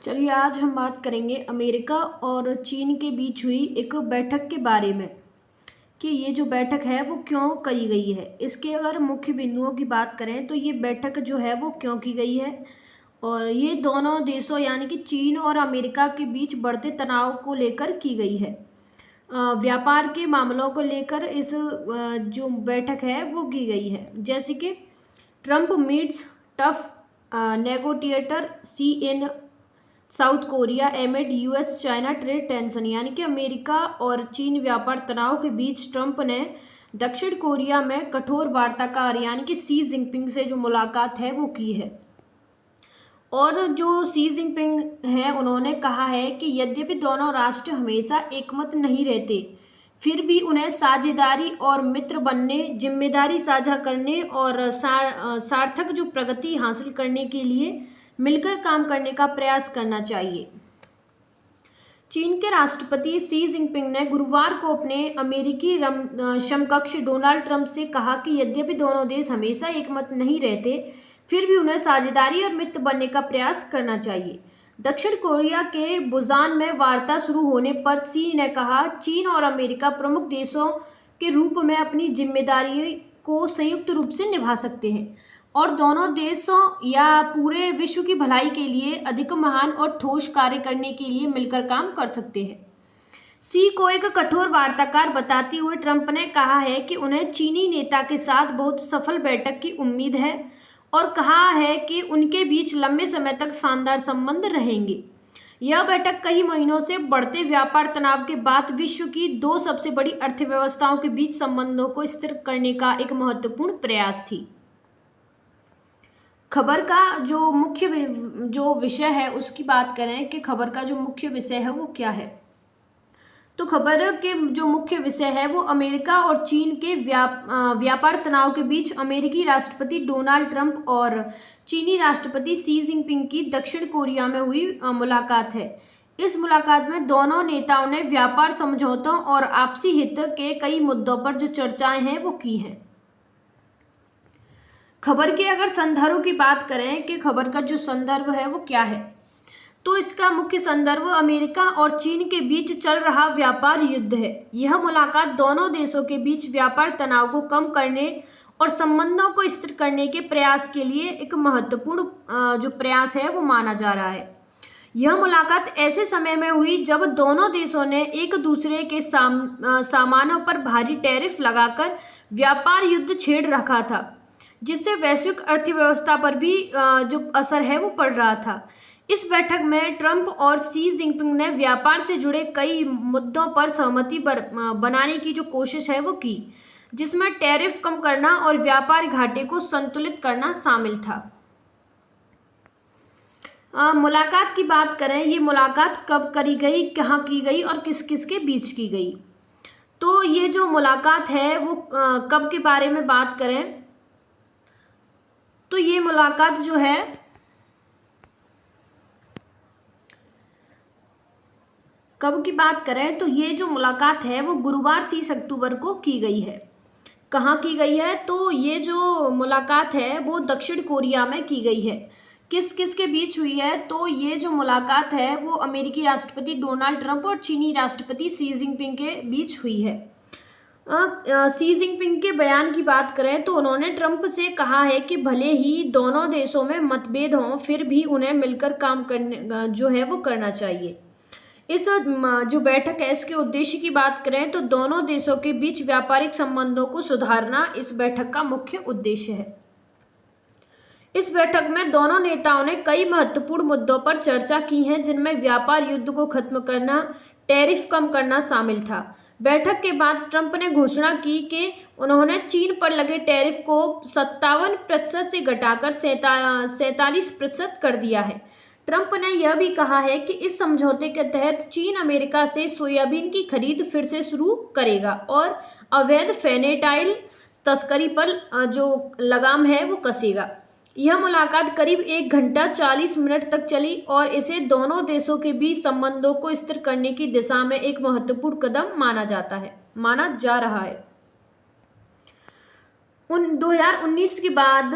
चलिए आज हम बात करेंगे अमेरिका और चीन के बीच हुई एक बैठक के बारे में कि ये जो बैठक है वो क्यों करी गई है। इसके अगर मुख्य बिंदुओं की बात करें तो ये बैठक जो है वो क्यों की गई है और ये दोनों देशों यानी कि चीन और अमेरिका के बीच बढ़ते तनाव को लेकर की गई है। व्यापार के मामलों को लेकर इस जो बैठक है वो की गई है। जैसे कि Trump meets tough negotiator Xi in South Korea amid US China trade tension, यानी कि अमेरिका और चीन व्यापार तनाव के बीच ट्रंप ने दक्षिण कोरिया में कठोर वार्ताकार यानी कि सी जिनपिंग से जो मुलाकात है वो की है। और जो सी जिनपिंग है उन्होंने कहा है कि यद्यपि दोनों राष्ट्र हमेशा एकमत नहीं रहते, फिर भी उन्हें साझेदारी और मित्र बनने, जिम्मेदारी साझा करने और सार्थक जो प्रगति हासिल करने के लिए मिलकर काम करने का प्रयास करना चाहिए। चीन के राष्ट्रपति सी जिनपिंग ने गुरुवार को अपने अमेरिकी समकक्ष डोनाल्ड ट्रंप से कहा कि यद्यपि दोनों देश हमेशा एकमत नहीं रहते, फिर भी उन्हें साझेदारी और मित्र बनने का प्रयास करना चाहिए। दक्षिण कोरिया के बुसान में वार्ता शुरू होने पर सी ने कहा, चीन और अमेरिका प्रमुख देशों के रूप में अपनी जिम्मेदारी को संयुक्त रूप से निभा सकते हैं और दोनों देशों या पूरे विश्व की भलाई के लिए अधिक महान और ठोस कार्य करने के लिए मिलकर काम कर सकते हैं। सी को एक कठोर वार्ताकार बताते हुए ट्रंप ने कहा है कि उन्हें चीनी नेता के साथ बहुत सफल बैठक की उम्मीद है और कहा है कि उनके बीच लंबे समय तक शानदार संबंध रहेंगे। यह बैठक कई महीनों से बढ़ते व्यापार तनाव के बाद विश्व की दो सबसे बड़ी अर्थव्यवस्थाओं के बीच संबंधों को स्थिर करने का एक महत्वपूर्ण प्रयास थी। खबर का जो मुख्य विषय है उसकी बात करें कि खबर का जो मुख्य विषय है वो क्या है, तो खबर के जो मुख्य विषय है वो अमेरिका और चीन के व्यापार तनाव के बीच अमेरिकी राष्ट्रपति डोनाल्ड ट्रंप और चीनी राष्ट्रपति सी जिनपिंग की दक्षिण कोरिया में हुई मुलाकात है। इस मुलाकात में दोनों नेताओं ने व्यापार समझौतों और आपसी हित के कई मुद्दों पर जो चर्चाएं हैं वो की हैं। खबर के अगर संदर्भ की बात करें कि खबर का जो संदर्भ है वो क्या है, तो इसका मुख्य संदर्भ अमेरिका और चीन के बीच चल रहा व्यापार युद्ध है। यह मुलाकात दोनों देशों के बीच व्यापार तनाव को कम करने और संबंधों को स्थिर करने के प्रयास के लिए एक महत्वपूर्ण जो प्रयास है वो माना जा रहा है। यह मुलाकात ऐसे समय में हुई जब दोनों देशों ने एक दूसरे के सामानों पर भारी टैरिफ लगाकर व्यापार युद्ध छेड़ रखा था, जिससे वैश्विक अर्थव्यवस्था पर भी जो असर है वो पड़ रहा था। इस बैठक में ट्रंप और सी जिनपिंग ने व्यापार से जुड़े कई मुद्दों पर सहमति बनाने की जो कोशिश है वो की, जिसमें टैरिफ कम करना और व्यापार घाटे को संतुलित करना शामिल था। मुलाकात की बात करें, ये मुलाकात कब करी गई, कहाँ की गई और किस किस के बीच की गई, तो ये जो मुलाकात है वो कब के बारे में बात करें तो ये मुलाकात जो है कब की बात करें तो ये जो मुलाकात है वो गुरुवार 30 अक्टूबर को की गई है। कहाँ की गई है, तो ये जो मुलाकात है वो दक्षिण कोरिया में की गई है। किस किस के बीच हुई है, तो ये जो मुलाकात है वो अमेरिकी राष्ट्रपति डोनाल्ड ट्रंप और चीनी राष्ट्रपति सी जिनपिंग के बीच हुई है। सी जिनपिंग के बयान की बात करें तो उन्होंने ट्रंप से कहा है कि भले ही दोनों देशों में मतभेद हों, फिर भी उन्हें मिलकर काम करने जो है वो करना चाहिए। इस जो बैठक है इसके उद्देश्य की बात करें तो दोनों देशों के बीच व्यापारिक संबंधों को सुधारना इस बैठक का मुख्य उद्देश्य है। इस बैठक में दोनों नेताओं ने कई महत्वपूर्ण मुद्दों पर चर्चा की है, जिनमें व्यापार युद्ध को खत्म करना, टैरिफ कम करना शामिल था। बैठक के बाद ट्रंप ने घोषणा की कि उन्होंने चीन पर लगे टैरिफ को 57% से घटाकर 47% कर दिया है। ट्रंप ने यह भी कहा है कि इस समझौते के तहत चीन अमेरिका से सोयाबीन की खरीद फिर से शुरू करेगा और अवैध फेनेटाइल तस्करी पर जो लगाम है वो कसेगा। यह मुलाकात करीब 1 घंटा 40 मिनट तक चली और इसे दोनों देशों के बीच संबंधों को स्थिर करने की दिशा में एक महत्वपूर्ण कदम माना जा रहा है। 2019 के बाद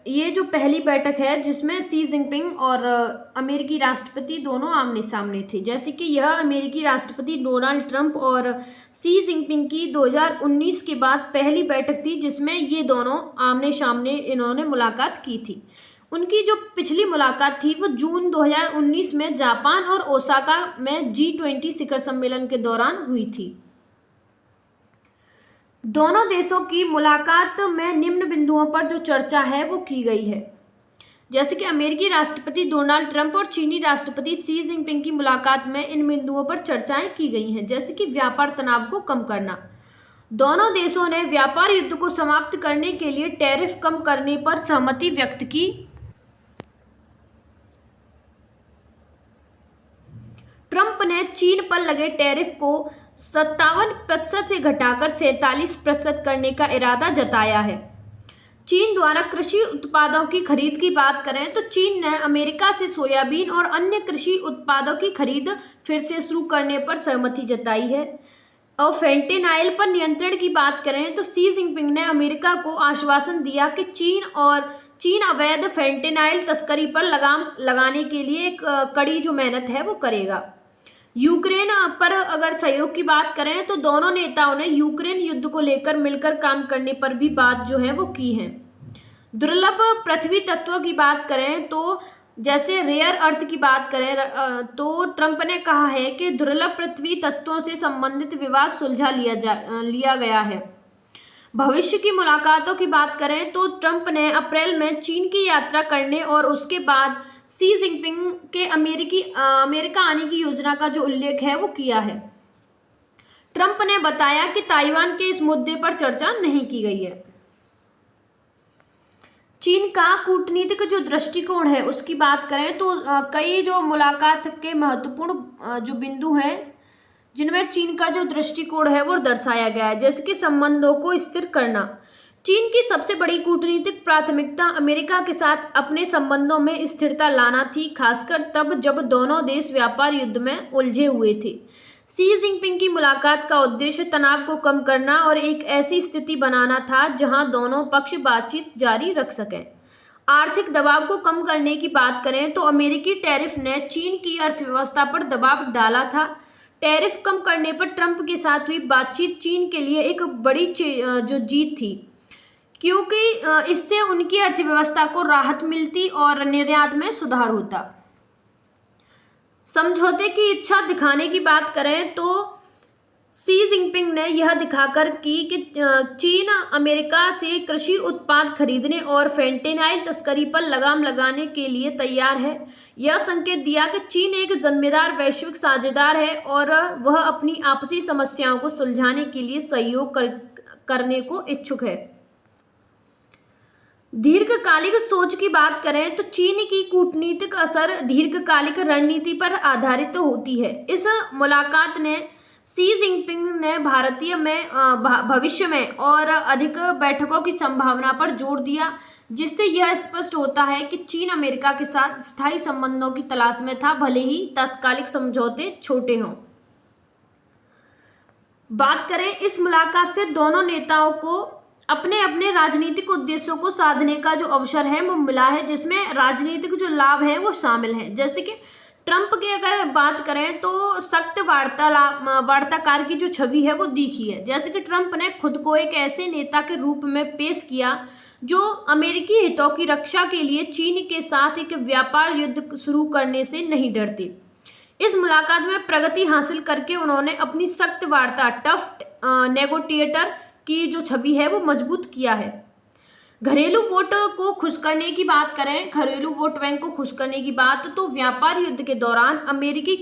ये जो पहली बैठक है जिसमें शी जिनपिंग और अमेरिकी राष्ट्रपति दोनों आमने सामने थे। जैसे कि यह अमेरिकी राष्ट्रपति डोनाल्ड ट्रंप और शी जिनपिंग की 2019 के बाद पहली बैठक थी जिसमें ये दोनों आमने सामने इन्होंने मुलाकात की थी। उनकी जो पिछली मुलाकात थी वो जून 2019 में जापान और ओसाका में G20 शिखर सम्मेलन के दौरान हुई थी। दोनों देशों की मुलाकात में निम्न बिंदुओं पर जो चर्चा है वो की गई है। जैसे कि अमेरिकी राष्ट्रपति डोनाल्ड ट्रंप और चीनी राष्ट्रपति शी जिनपिंग की मुलाकात में इन बिंदुओं पर चर्चाएं की गई हैं। जैसे कि व्यापार तनाव को कम करना, दोनों देशों ने व्यापार युद्ध को समाप्त करने के लिए टैरिफ कम करने पर सहमति व्यक्त की। ट्रंप ने चीन पर लगे टैरिफ को 57% से घटाकर 47% करने का इरादा जताया है। चीन द्वारा कृषि उत्पादों की खरीद की बात करें तो चीन ने अमेरिका से सोयाबीन और अन्य कृषि उत्पादों की खरीद फिर से शुरू करने पर सहमति जताई है। और फेंटेनाइल पर नियंत्रण की बात करें तो शी जिनपिंग ने अमेरिका को आश्वासन दिया कि चीन अवैध फेंटेनाइल तस्करी पर लगाम लगाने के लिए एक कड़ी जो मेहनत है वो करेगा। यूक्रेन पर अगर सहयोग की बात करें तो दोनों नेताओं ने यूक्रेन युद्ध को लेकर मिलकर काम करने पर भी बात जो है वो की है। दुर्लभ पृथ्वी तत्वों की बात करें तो जैसे रेयर अर्थ की बात करें तो ट्रंप ने कहा है कि दुर्लभ पृथ्वी तत्वों से संबंधित विवाद सुलझा लिया गया है। भविष्य की मुलाकातों की बात करें तो ट्रंप ने अप्रैल में चीन की यात्रा करने और उसके बाद शी जिनपिंग के अमेरिका आने की योजना का जो उल्लेख है वो किया है। ट्रंप ने बताया कि ताइवान के इस मुद्दे पर चर्चा नहीं की गई है। चीन का कूटनीतिक जो दृष्टिकोण है उसकी बात करें तो कई जो मुलाकात के महत्वपूर्ण जो बिंदु हैं जिनमें चीन का जो दृष्टिकोण है वो दर्शाया गया है। जैसे कि संबंधों को स्थिर करना, चीन की सबसे बड़ी कूटनीतिक प्राथमिकता अमेरिका के साथ अपने संबंधों में स्थिरता लाना थी, खासकर तब जब दोनों देश व्यापार युद्ध में उलझे हुए थे। शी जिनपिंग की मुलाकात का उद्देश्य तनाव को कम करना और एक ऐसी स्थिति बनाना था जहां दोनों पक्ष बातचीत जारी रख सकें। आर्थिक दबाव को कम करने की बात करें तो अमेरिकी टैरिफ ने चीन की अर्थव्यवस्था पर दबाव डाला था। टैरिफ कम करने पर ट्रंप के साथ हुई बातचीत चीन के लिए एक बड़ी जो जीत थी, क्योंकि इससे उनकी अर्थव्यवस्था को राहत मिलती और निर्यात में सुधार होता। समझौते की इच्छा दिखाने की बात करें तो शी जिनपिंग ने यह दिखाकर की कि चीन अमेरिका से कृषि उत्पाद खरीदने और फेंटेनाइल तस्करी पर लगाम लगाने के लिए तैयार है। यह संकेत दिया कि चीन एक जिम्मेदार वैश्विक साझेदार है और वह अपनी आपसी समस्याओं को सुलझाने के लिए सहयोग करने को इच्छुक है। दीर्घकालिक सोच की बात करें तो चीन की कूटनीतिक असर दीर्घकालिक रणनीति पर आधारित होती है। इस मुलाकात ने शी जिनपिंग ने भविष्य में और अधिक बैठकों की संभावना पर जोर दिया, जिससे यह स्पष्ट होता है कि चीन अमेरिका के साथ स्थायी संबंधों की तलाश में था, भले ही तात्कालिक समझौते छोटे हों। बात करें इस मुलाकात से दोनों नेताओं को अपने अपने राजनीतिक उद्देश्यों को साधने का जो अवसर है वो मिला है, जिसमें राजनीतिक जो लाभ हैं वो शामिल हैं। जैसे कि ट्रंप की अगर बात करें तो सख्त वार्ताकार की जो छवि है वो दिखी है। जैसे कि ट्रंप ने खुद को एक ऐसे नेता के रूप में पेश किया जो अमेरिकी हितों की रक्षा के लिए चीन के साथ एक व्यापार युद्ध शुरू करने से नहीं डरते। इस मुलाकात में प्रगति हासिल करके उन्होंने अपनी सख्त वार्ता टफ नेगोटिएटर की जो छवि है वो मजबूत किया है। घरेलू वोट को खुश करने की बात करें, घरेलू वोट बैंक को खुश करने की बात तो व्यापार युद्ध के दौरान अमेरिकी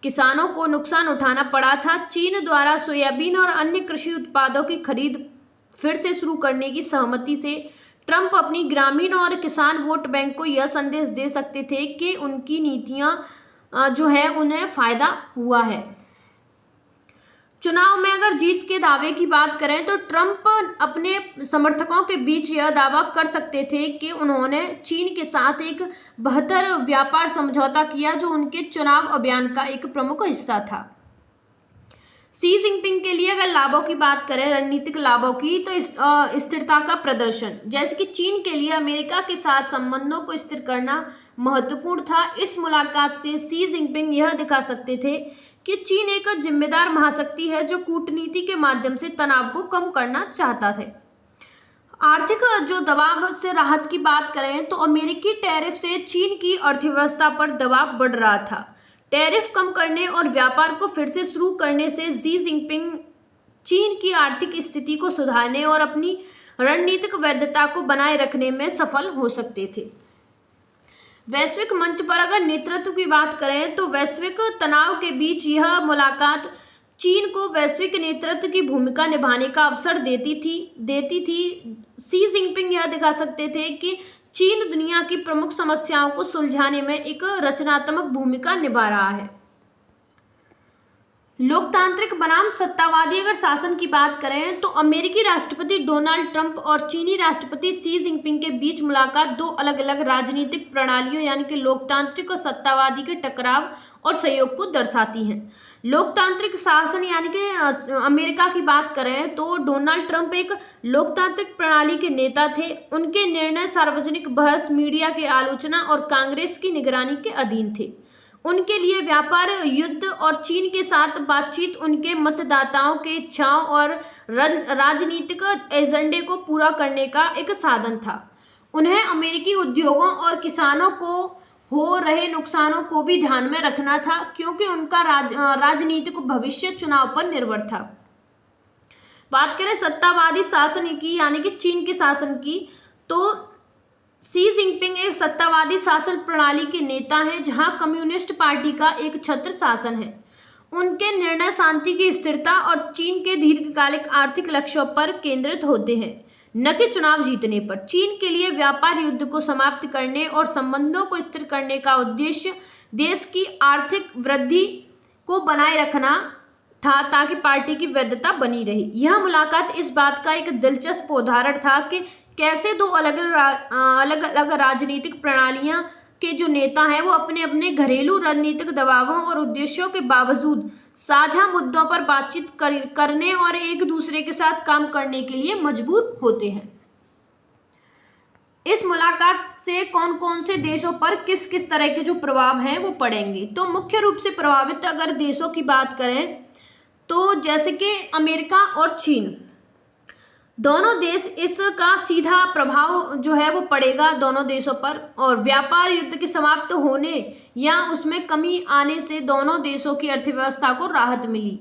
किसानों को नुकसान उठाना पड़ा था। चीन द्वारा सोयाबीन और अन्य कृषि उत्पादों की खरीद फिर से शुरू करने की सहमति से ट्रंप अपनी ग्रामीण और किसान वोट बैंक को यह संदेश दे सकते थे कि उनकी नीतियां जो है उन्हें फायदा हुआ है। चुनाव में अगर जीत के दावे की बात करें तो ट्रंप अपने समर्थकों के बीच यह दावा कर सकते थे कि उन्होंने चीन के साथ एक बेहतर व्यापार समझौता किया जो उनके चुनाव अभियान का एक प्रमुख हिस्सा था। शी जिनपिंग के लिए अगर लाभों की बात करें, रणनीतिक लाभों की, तो स्थिरता का प्रदर्शन, जैसे कि चीन के लिए अमेरिका के साथ संबंधों को स्थिर करना महत्वपूर्ण था। इस मुलाकात से शी जिनपिंग यह दिखा सकते थे कि चीन एक जिम्मेदार महाशक्ति है जो कूटनीति के माध्यम से तनाव को कम करना चाहता था। आर्थिक जो दबाव से राहत की बात करें तो अमेरिकी टैरिफ से चीन की अर्थव्यवस्था पर दबाव बढ़ रहा था। टैरिफ कम करने और व्यापार को फिर से शुरू करने से शी जिनपिंग चीन की आर्थिक स्थिति को सुधारने और अपनी रणनीतिक वैधता को बनाए रखने में सफल हो सकते थे। वैश्विक मंच पर अगर नेतृत्व की बात करें तो वैश्विक तनाव के बीच यह मुलाकात चीन को वैश्विक नेतृत्व की भूमिका निभाने का अवसर देती थी। शी जिनपिंग यह दिखा सकते थे कि चीन दुनिया की प्रमुख समस्याओं को सुलझाने में एक रचनात्मक भूमिका निभा रहा है। लोकतांत्रिक बनाम सत्तावादी अगर शासन की बात करें तो अमेरिकी राष्ट्रपति डोनाल्ड ट्रंप और चीनी राष्ट्रपति शी जिनपिंग के बीच मुलाकात दो अलग अलग राजनीतिक प्रणालियों यानी कि लोकतांत्रिक और सत्तावादी के टकराव और सहयोग को दर्शाती हैं। लोकतांत्रिक शासन यानी कि अमेरिका की बात करें तो डोनाल्ड ट्रंप एक लोकतांत्रिक प्रणाली के नेता थे। उनके निर्णय सार्वजनिक बहस, मीडिया की आलोचना और कांग्रेस की निगरानी के अधीन थे। उनके लिए व्यापार युद्ध और चीन के साथ बातचीत उनके मतदाताओं के इच्छाओं और राजनीतिक एजेंडे को पूरा करने का एक साधन था। उन्हें अमेरिकी उद्योगों और किसानों को हो रहे नुकसानों को भी ध्यान में रखना था क्योंकि उनका राजनीतिक भविष्य चुनाव पर निर्भर था। बात करें सत्तावादी शासन की यानी कि चीन के शासन की, तो शी जिनपिंग एक सत्तावादी शासन प्रणाली के नेता हैं जहां कम्युनिस्ट पार्टी का एक छत्र शासन है। उनके निर्णय शांति की स्थिरता और चीन के दीर्घकालिक आर्थिक लक्ष्यों पर केंद्रित होते हैं, न कि चुनाव जीतने पर। चीन के लिए व्यापार युद्ध को समाप्त करने और संबंधों को स्थिर करने का उद्देश्य देश की आर्थिक वृद्धि को बनाए रखना था ताकि पार्टी की वैधता बनी रही। यह मुलाकात इस बात का एक दिलचस्प उदाहरण था कि कैसे दो अलग अलग राजनीतिक प्रणालियां के जो नेता हैं वो अपने अपने घरेलू रणनीतिक दबावों और उद्देश्यों के बावजूद साझा मुद्दों पर बातचीत करने और एक दूसरे के साथ काम करने के लिए मजबूर होते हैं। इस मुलाकात से कौन कौन से देशों पर किस किस तरह के जो प्रभाव हैं वो पड़ेंगे, तो मुख्य रूप से प्रभावित अगर देशों की बात करें तो जैसे कि अमेरिका और चीन, दोनों देश इसका सीधा प्रभाव जो है वो पड़ेगा दोनों देशों पर। और व्यापार युद्ध के समाप्त होने या उसमें कमी आने से दोनों देशों की अर्थव्यवस्था को राहत मिली।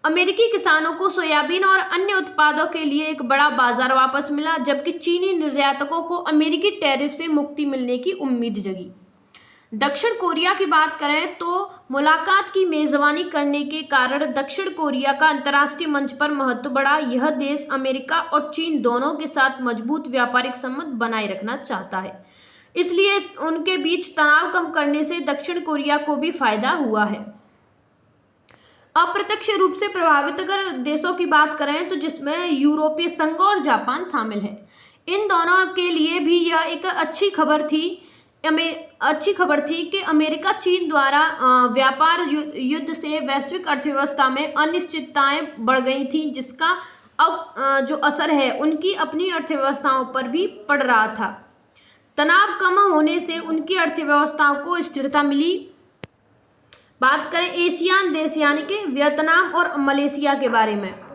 अमेरिकी किसानों को सोयाबीन और अन्य उत्पादों के लिए एक बड़ा बाजार वापस मिला, जबकि चीनी निर्यातकों को अमेरिकी टैरिफ से मुक्ति मिलने की उम्मीद जगी। दक्षिण कोरिया की बात करें तो मुलाकात की मेजबानी करने के कारण दक्षिण कोरिया का अंतर्राष्ट्रीय मंच पर महत्व बढ़ा। यह देश अमेरिका और चीन दोनों के साथ मजबूत व्यापारिक संबंध बनाए रखना चाहता है, इसलिए उनके बीच तनाव कम करने से दक्षिण कोरिया को भी फायदा हुआ है। अप्रत्यक्ष रूप से प्रभावित अगर देशों की बात करें तो जिसमें यूरोपीय संघ और जापान शामिल है, इन दोनों के लिए भी यह एक अच्छी खबर थी कि अमेरिका चीन द्वारा व्यापार युद्ध से वैश्विक अर्थव्यवस्था में अनिश्चितताएं बढ़ गई थी, जिसका अब जो असर है उनकी अपनी अर्थव्यवस्थाओं पर भी पड़ रहा था। तनाव कम होने से उनकी अर्थव्यवस्थाओं को स्थिरता मिली। बात करें एशियान देश यानी कि वियतनाम और मलेशिया के बारे में,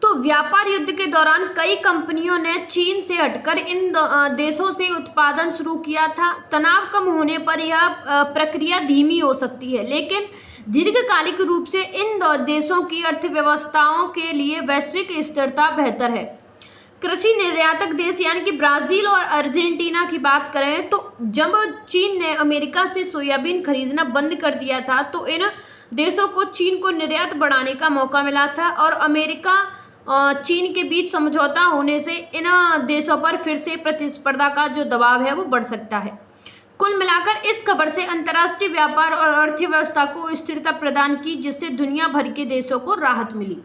तो व्यापार युद्ध के दौरान कई कंपनियों ने चीन से हटकर इन देशों से उत्पादन शुरू किया था। तनाव कम होने पर यह प्रक्रिया धीमी हो सकती है, लेकिन दीर्घकालिक रूप से इन देशों की अर्थव्यवस्थाओं के लिए वैश्विक स्थिरता बेहतर है। कृषि निर्यातक देश यानी कि ब्राजील और अर्जेंटीना की बात करें तो जब चीन ने अमेरिका से सोयाबीन खरीदना बंद कर दिया था तो इन देशों को चीन को निर्यात बढ़ाने का मौका मिला था और अमेरिका चीन के बीच समझौता होने से इन देशों पर फिर से प्रतिस्पर्धा का जो दबाव है वो बढ़ सकता है। कुल मिलाकर इस खबर से अंतर्राष्ट्रीय व्यापार और अर्थव्यवस्था को स्थिरता प्रदान की, जिससे दुनिया भर के देशों को राहत मिली।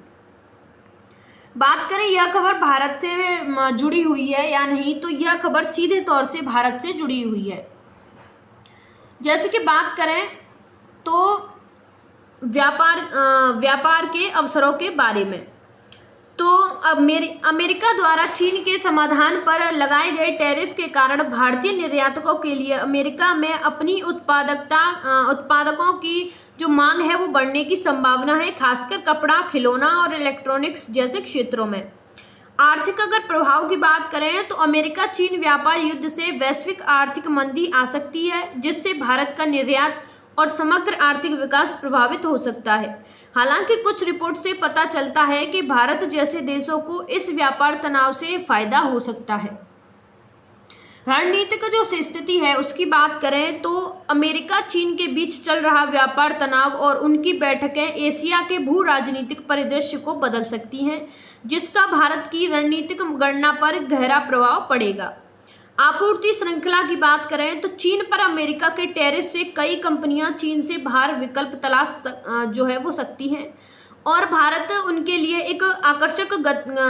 बात करें यह खबर भारत से जुड़ी हुई है या नहीं, तो यह खबर सीधे तौर से भारत से जुड़ी हुई है। जैसे कि बात करें तो व्यापार के अवसरों के बारे में, तो अमेरिका द्वारा चीन के समाधान पर लगाए गए टैरिफ के कारण भारतीय निर्यातकों के लिए अमेरिका में अपनी उत्पादकों की जो मांग है वो बढ़ने की संभावना है, खासकर कपड़ा, खिलौना और इलेक्ट्रॉनिक्स जैसे क्षेत्रों में। आर्थिक अगर प्रभाव की बात करें तो अमेरिका चीन व्यापार युद्ध से वैश्विक आर्थिक मंदी आ सकती है, जिससे भारत का निर्यात और समग्र आर्थिक विकास प्रभावित हो सकता है। हालांकि कुछ रिपोर्ट से पता चलता है कि भारत जैसे देशों को इस व्यापार तनाव से फायदा हो सकता है। रणनीतिक जो स्थिति है उसकी बात करें तो अमेरिका चीन के बीच चल रहा व्यापार तनाव और उनकी बैठकें एशिया के भू राजनीतिक परिदृश्य को बदल सकती हैं, जिसका भारत की रणनीतिक गणना पर गहरा प्रभाव पड़ेगा। आपूर्ति श्रृंखला की बात करें तो चीन पर अमेरिका के टैरिफ से कई कंपनियां चीन से बाहर विकल्प तलाश जो है वो सकती हैं और भारत उनके लिए एक आकर्षक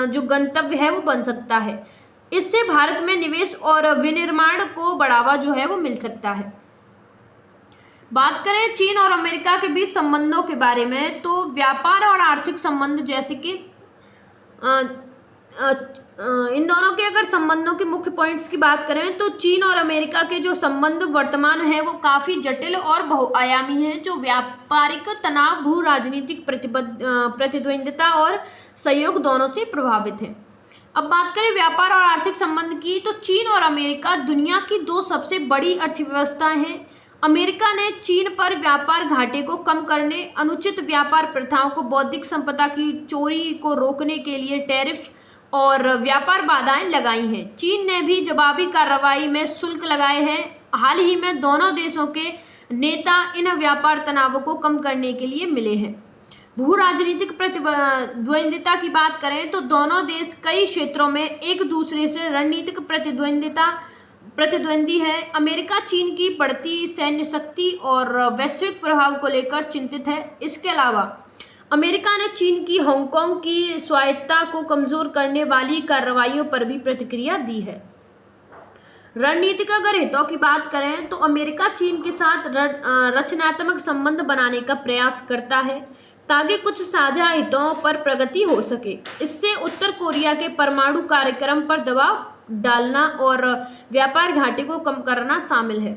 जो गंतव्य है वो बन सकता है। इससे भारत में निवेश और विनिर्माण को बढ़ावा जो है वो मिल सकता है। बात करें चीन और अमेरिका के बीच संबंधों के बारे में तो व्यापार और आर्थिक संबंध जैसे कि इन दोनों के अगर संबंधों के मुख्य पॉइंट्स की बात करें तो चीन और अमेरिका के जो संबंध वर्तमान है वो काफ़ी जटिल और बहुआयामी हैं, जो व्यापारिक तनाव, भू राजनीतिक प्रतिद्वंद्विता और सहयोग दोनों से प्रभावित है। अब बात करें व्यापार और आर्थिक संबंध की तो चीन और अमेरिका दुनिया की दो सबसे बड़ी अर्थव्यवस्थाएं हैं। अमेरिका ने चीन पर व्यापार घाटे को कम करने, अनुचित व्यापार प्रथाओं को, बौद्धिक संपदा की चोरी को रोकने के लिए टैरिफ और व्यापार बाधाएं लगाई हैं। चीन ने भी जवाबी कार्रवाई में शुल्क लगाए हैं। हाल ही में दोनों देशों के नेता इन व्यापार तनावों को कम करने के लिए मिले हैं। भू राजनीतिक प्रतिद्वंद्विता की बात करें तो दोनों देश कई क्षेत्रों में एक दूसरे से रणनीतिक प्रतिद्वंदी है। अमेरिका चीन की बढ़ती सैन्य शक्ति और वैश्विक प्रभाव को लेकर चिंतित है। इसके अलावा अमेरिका ने चीन की हांगकांग की स्वायत्तता को कमजोर करने वाली कार्रवाइयों पर भी प्रतिक्रिया दी है। रणनीतिक अगर हितों की बात करें तो अमेरिका चीन के साथ रचनात्मक संबंध बनाने का प्रयास करता है ताकि कुछ साझा हितों पर प्रगति हो सके। इससे उत्तर कोरिया के परमाणु कार्यक्रम पर दबाव डालना और व्यापार घाटे को कम करना शामिल है।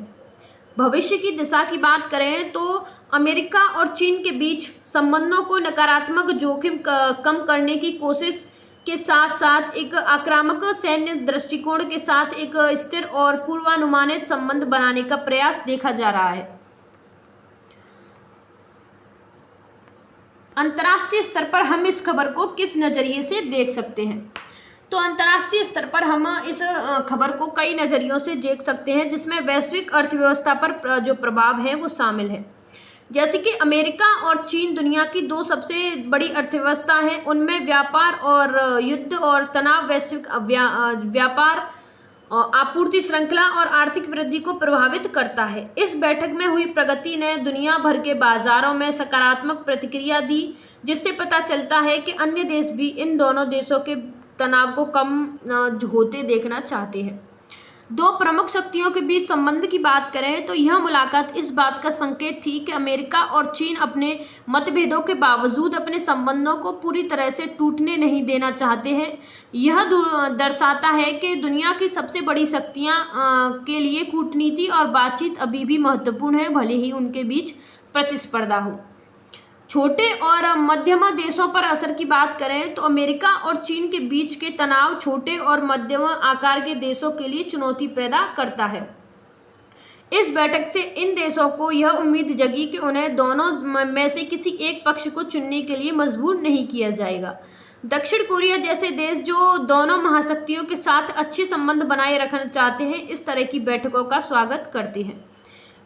भविष्य की दिशा की बात करें तो अमेरिका और चीन के बीच संबंधों को नकारात्मक जोखिम कम करने की कोशिश के साथ साथ एक आक्रामक सैन्य दृष्टिकोण के साथ एक स्थिर और पूर्वानुमानित संबंध बनाने का प्रयास देखा जा रहा है। अंतर्राष्ट्रीय स्तर पर हम इस खबर को किस नज़रिए से देख सकते हैं? तो अंतर्राष्ट्रीय स्तर पर हम इस खबर को कई नज़रियों से देख सकते हैं, जिसमें वैश्विक अर्थव्यवस्था पर जो प्रभाव है वो शामिल है। जैसे कि अमेरिका और चीन दुनिया की दो सबसे बड़ी अर्थव्यवस्था हैं। उनमें व्यापार और युद्ध और तनाव वैश्विक व्यापार, आपूर्ति श्रृंखला और आर्थिक वृद्धि को प्रभावित करता है। इस बैठक में हुई प्रगति ने दुनिया भर के बाजारों में सकारात्मक प्रतिक्रिया दी, जिससे पता चलता है कि अन्य देश भी इन दोनों देशों के तनाव को कम होते देखना चाहते हैं। दो प्रमुख शक्तियों के बीच संबंध की बात करें तो यह मुलाकात इस बात का संकेत थी कि अमेरिका और चीन अपने मतभेदों के बावजूद अपने संबंधों को पूरी तरह से टूटने नहीं देना चाहते हैं। यह दर्शाता है कि दुनिया की सबसे बड़ी शक्तियां के लिए कूटनीति और बातचीत अभी भी महत्वपूर्ण है, भले ही उनके बीच प्रतिस्पर्धा हो। छोटे और मध्यम देशों पर असर की बात करें तो अमेरिका और चीन के बीच के तनाव छोटे और मध्यम आकार के देशों के लिए चुनौती पैदा करता है। इस बैठक से इन देशों को यह उम्मीद जगी कि उन्हें दोनों में से किसी एक पक्ष को चुनने के लिए मजबूर नहीं किया जाएगा। दक्षिण कोरिया जैसे देश जो दोनों महाशक्तियों के साथ अच्छे संबंध बनाए रखना चाहते हैं, इस तरह की बैठकों का स्वागत करते हैं।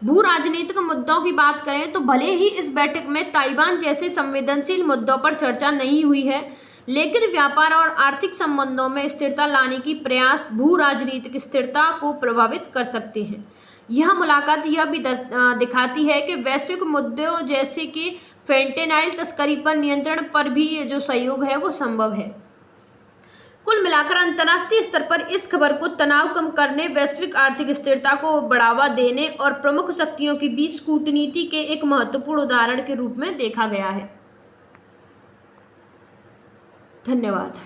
भू राजनीतिक मुद्दों की बात करें तो भले ही इस बैठक में ताइवान जैसे संवेदनशील मुद्दों पर चर्चा नहीं हुई है, लेकिन व्यापार और आर्थिक संबंधों में स्थिरता लाने की प्रयास भू राजनीतिक स्थिरता को प्रभावित कर सकते हैं। यह मुलाकात यह भी दिखाती है कि वैश्विक मुद्दों जैसे कि फेंटेनाइल तस्करी पर नियंत्रण पर भी जो सहयोग है वो संभव है। कुल मिलाकर अंतर्राष्ट्रीय स्तर पर इस खबर को तनाव कम करने, वैश्विक आर्थिक स्थिरता को बढ़ावा देने और प्रमुख शक्तियों के बीच कूटनीति के एक महत्वपूर्ण उदाहरण के रूप में देखा गया है। धन्यवाद।